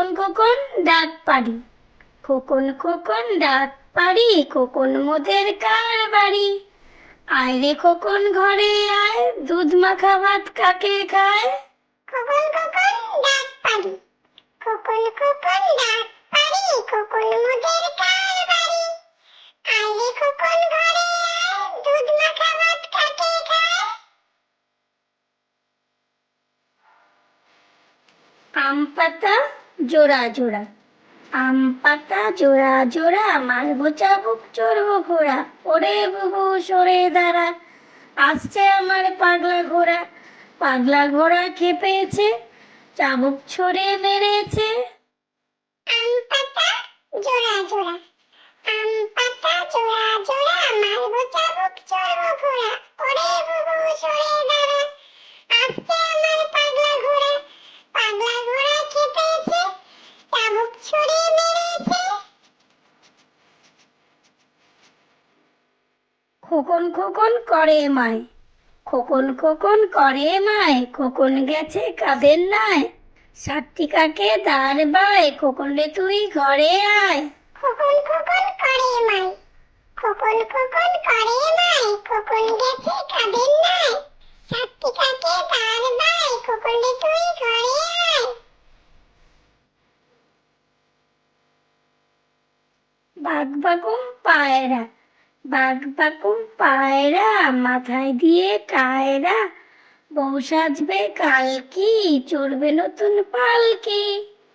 খোকন খোকন ডাক পারি, খোকন খোকন ডাক পারি, খোকন মোদের কার বাড়ি? আয় রে খোকন ঘরে আয়, দুধ মাখা ভাত কাকে খায়? খোকন খোকন ডাক পারি, খোকন খোকন ডাক পারি, খোকন মোদের কার বাড়ি? আয় রে খোকন ঘরে আয়, দুধ মাখা ভাত কাকে খায়? আম পাতা জোড়া জোড়া, আম পাতা জোড়া জোড়া, মারবো চাবুক চড়বো ঘোড়া, ওরে বুবু সরে দাঁড়া, আসছে আমার পাগলা ঘোড়া। পাগলা ঘোড়া খেপেছে, চাবুক ছড়ে মেরেছে। আম পাতা জোড়া জোড়া, আম পাতা জোড়া জোড়া, মারবো চাবুক চড়বো ঘোড়া, ওরে বুবু সরে দাঁড়া, আসছে আমার পাগলা ঘোড়া। পাগলা ঘোড়া খেপেছে, চাবুক ছড়ে মেরেছে। খোকন খোকন করে মায়, খোকন খোকন করে মায়, খোকন গেছে কাদের নাই? সাতটি কাকে দাঁড় বায়, খোকন রে তুই ঘরে আয়। খোকন খোকন করে মায়, খোকন খোকন করে মায়, খোকন গেছে কাদের নাই? সাতটি কাকে দাঁড় বায়, খোকন রে তুই ঘরে আয়। বাঘ বাকুম পায়রা, বাঘ বাকুম পায়রা, মাথায় দিয়ে কায়রা, বউ সাজবে কালকি, চড়বে নতুন পালকি।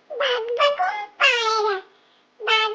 বাঘ বাকুম পায়রা, বাঘ